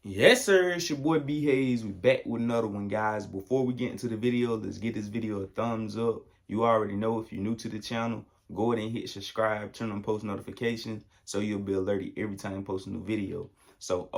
Yes, sir. It's your boy B Hayes. We back with another one, guys. Before we get into the video, let's get this video a thumbs up. You already know if you're new to the channel, go ahead and hit subscribe, turn on post notifications so you'll be alerted every time I post a new video. So,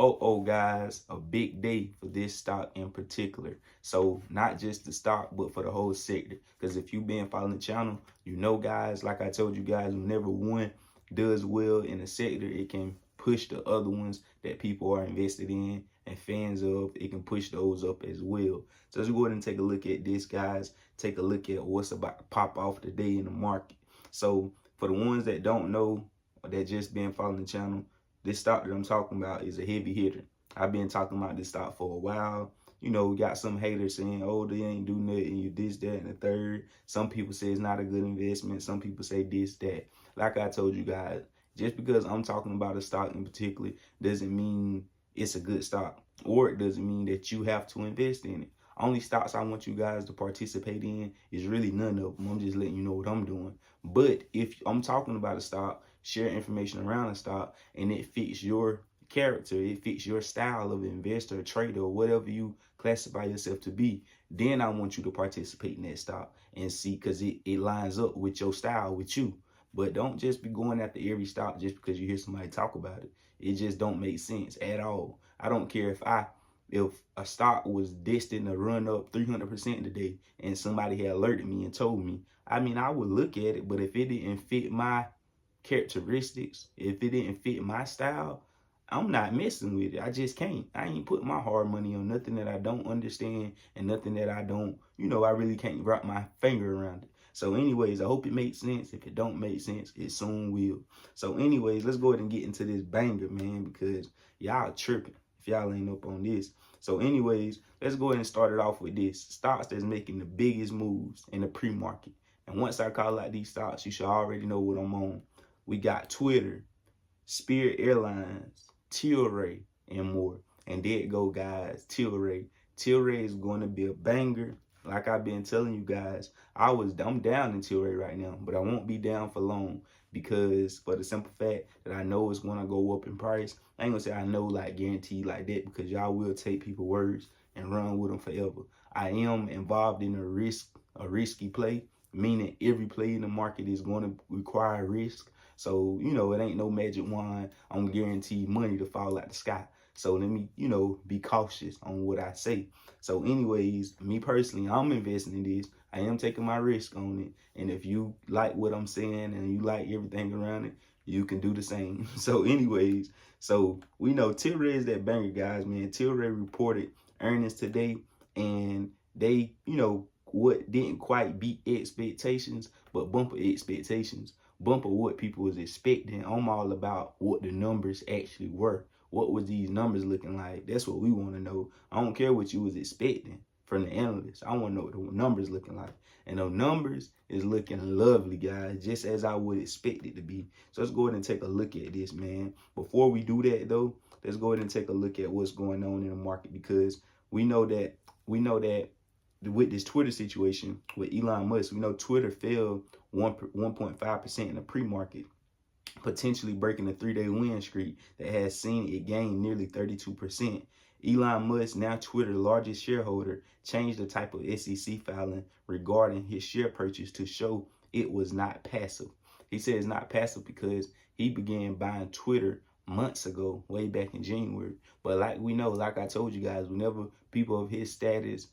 guys, a big day for this stock in particular. So, not just the stock, but for the whole sector. Because if you've been following the channel, you know, guys, like I told you guys, whenever one does well in a sector, it can push the other ones that people are invested in and fans of. It can push those up as well. So let's go ahead and take a look at this, guys. Take a look at what's about to pop off today in the market. So for the ones that don't know or that just been following the channel, this stock that I'm talking about is a heavy hitter. I've been talking about this stock for a while. You know, we got some haters saying, oh, they ain't do nothing, you this, that, and the third. Some people say it's not a good investment. Some people say this, that. Like I told you guys, just because I'm talking about a stock in particular doesn't mean it's a good stock, or it doesn't mean that you have to invest in it. Only stocks I want you guys to participate in is really none of them. I'm just letting you know what I'm doing. But if I'm talking about a stock, share information around a stock, and it fits your character, it fits your style of investor, trader, or whatever you classify yourself to be, then I want you to participate in that stock and see, because it lines up with your style, with you. But don't just be going after every stock just because you hear somebody talk about it. It just don't make sense at all. I don't care if a stock was destined to run up 300% today and somebody had alerted me and told me. I mean, I would look at it, but if it didn't fit my characteristics, if it didn't fit my style, I'm not messing with it. I just can't. I ain't putting my hard money on nothing that I don't understand and nothing that I don't, I really can't wrap my finger around it. So anyways, I hope it makes sense. If it don't make sense, it soon will. So anyways, let's go ahead and get into this banger, man, because y'all tripping if y'all ain't up on this. So anyways, let's go ahead and start it off with this. Stocks that's making the biggest moves in the pre-market. And once I call out these stocks, you should already know what I'm on. We got Twitter, Spirit Airlines, Tilray, and more. And there it go, guys. Tilray. Tilray is going to be a banger. Like I've been telling you guys, I'm down in Tilray right now, but I won't be down for long, because for the simple fact that I know it's going to go up in price. I ain't gonna say I know like guaranteed like that, because y'all will take people's words and run with them forever. I am involved in a risky play, meaning every play in the market is going to require risk. So, it ain't no magic wand on guaranteed money to fall out the sky. So let me, be cautious on what I say. So anyways, me personally, I'm investing in this. I am taking my risk on it. And if you like what I'm saying and you like everything around it, you can do the same. So anyways, so we know Tilray is that banger, guys, man. Tilray reported earnings today, and they, what didn't quite beat expectations, but bumper expectations. Bumper what people was expecting. I'm all about what the numbers actually were. What was these numbers looking like? That's what we want to know. I don't care what you was expecting from the analysts. I want to know what the numbers looking like. And those numbers is looking lovely, guys, just as I would expect it to be. So let's go ahead and take a look at this, man. Before we do that, though, let's go ahead and take a look at what's going on in the market, because we know that with this Twitter situation with Elon Musk, we know Twitter fell 1.5% in the pre-market, potentially breaking the 3-day win streak that has seen it gain nearly 32%. Elon Musk, now Twitter's largest shareholder, changed the type of SEC filing regarding his share purchase to show it was not passive. He said it's not passive because he began buying Twitter months ago, way back in January. But like we know, like I told you guys, whenever people of his status,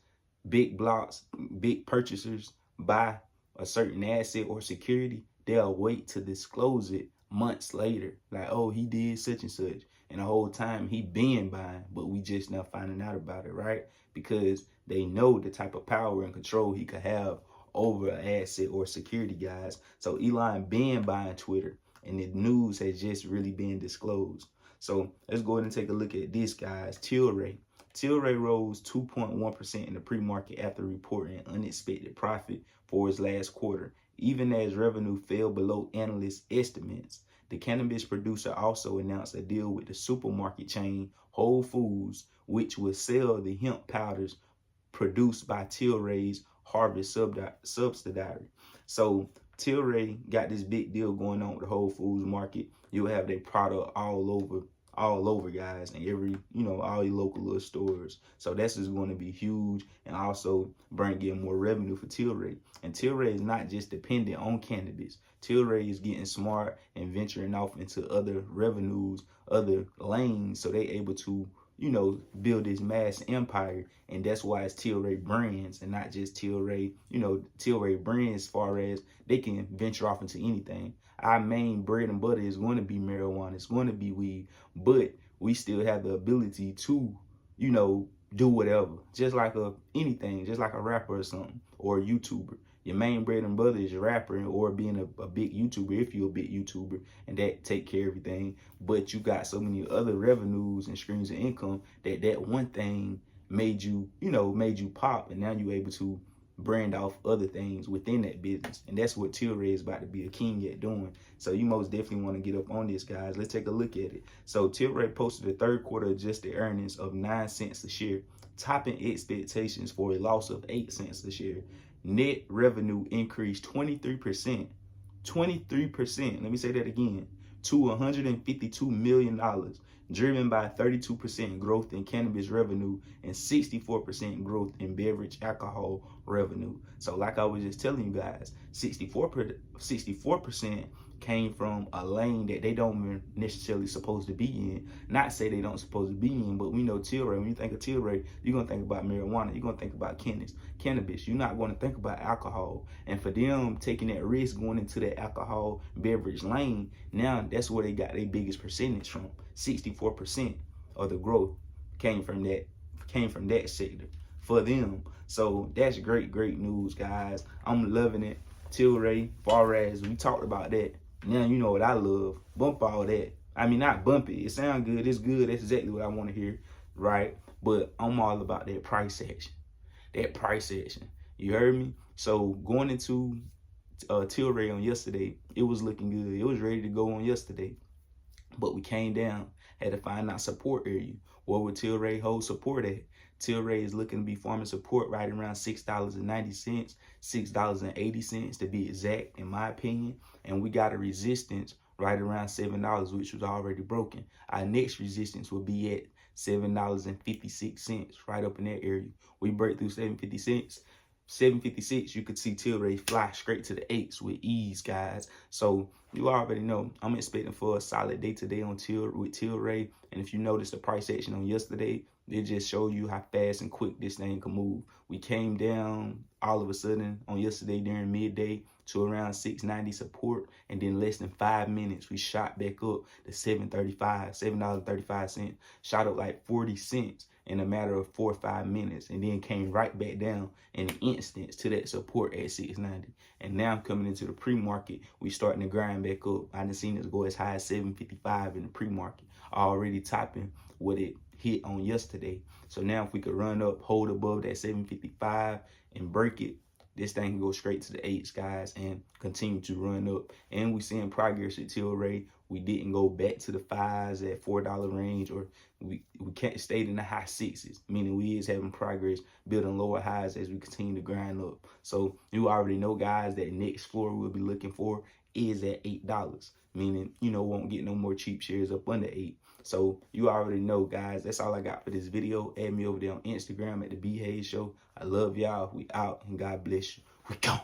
big blocks, big purchasers buy a certain asset or security, they'll wait to disclose it months later. Like, oh, he did such and such. And the whole time he been buying, but we just now finding out about it, right? Because they know the type of power and control he could have over an asset or security, guys. So Elon been buying Twitter, and the news has just really been disclosed. So let's go ahead and take a look at this, guys. Tilray. Tilray rose 2.1% in the pre-market after reporting unexpected profit for its last quarter, even as revenue fell below analyst estimates. The cannabis producer also announced a deal with the supermarket chain Whole Foods, which will sell the hemp powders produced by Tilray's Harvest subsidiary. So Tilray got this big deal going on with the Whole Foods market. You'll have their product all all over, guys, and every, all your local little stores. So that's just going to be huge, and also bring in more revenue for Tilray. And Tilray is not just dependent on cannabis. Tilray is getting smart and venturing off into other revenues, other lanes, so they able to, build this mass empire. And that's why it's Tilray Brands and not just Tilray, Tilray Brands, as far as they can venture off into anything. Our main bread and butter is going to be marijuana. It's going to be weed, but we still have the ability to, do whatever, just like anything, just like a rapper or something, or a YouTuber. Your main bread and butter is your rapper or being a big YouTuber, if you're a big YouTuber, and that take care of everything. But you got so many other revenues and streams of income that one thing made you, made you pop, and now you're able to brand off other things within that business. And that's what Tilray is about to be a king at doing. So you most definitely want to get up on this, guys. Let's take a look at it. So Tilray posted a third quarter adjusted earnings of 9 cents a share, topping expectations for a loss of 8 cents a share. Net revenue increased 23%. 23%. Let me say that again. To $152 million, driven by 32% growth in cannabis revenue and 64% growth in beverage alcohol revenue. So like I was just telling you guys, 64% came from a lane that they don't necessarily supposed to be in. Not say they don't supposed to be in, but we know Tilray, when you think of Tilray, you're going to think about marijuana, you're going to think about cannabis. You're not going to think about alcohol. And for them taking that risk going into that alcohol beverage lane, now that's where they got their biggest percentage from. 64% of the growth came from that sector for them. So that's great news, guys. I'm loving it. Tilray, far as we talked about that, now you know what I love. Bump all that. I mean, not bump it. It sounds good. It's good. That's exactly what I want to hear, right? But I'm all about that price action. That price action. You heard me? So going into Tilray on yesterday, it was looking good. It was ready to go on yesterday. But we came down, had to find out support area. Where would Tilray hold support at? Tilray is looking to be farming support right around $6.90, $6.80 to be exact, in my opinion. And we got a resistance right around $7, which was already broken. Our next resistance will be at $7.56, right up in that area. We break through 756, you could see Tilray fly straight to the 8s with ease, guys. So you already know I'm expecting for a solid day today on with Tilray. And if you notice the price action on yesterday, it just show you how fast and quick this thing can move. We came down all of a sudden on yesterday during midday to around 690 support, and then less than 5 minutes we shot back up to $7.35, shot up like 40 cents in a matter of 4 or 5 minutes, and then came right back down in an instant to that support at 690. And now I'm coming into the pre-market, we starting to grind back up. I done seen it go as high as 755 in the pre-market, already topping what it hit on yesterday. So now if we could run up, hold above that 755 and break it, this thing can go straight to the 8s, guys, and continue to run up. And we seeing progress at Tilray. We didn't go back to the 5s at $4 range, or we can't stay in the high 6s, meaning we is having progress, building lower highs as we continue to grind up. So you already know, guys, that next floor we'll be looking for is at $8, meaning, won't get no more cheap shares up under 8. So you already know, guys. That's all I got for this video. Add me over there on Instagram at The B Hayes Show. I love y'all. We out, and God bless you. We gone.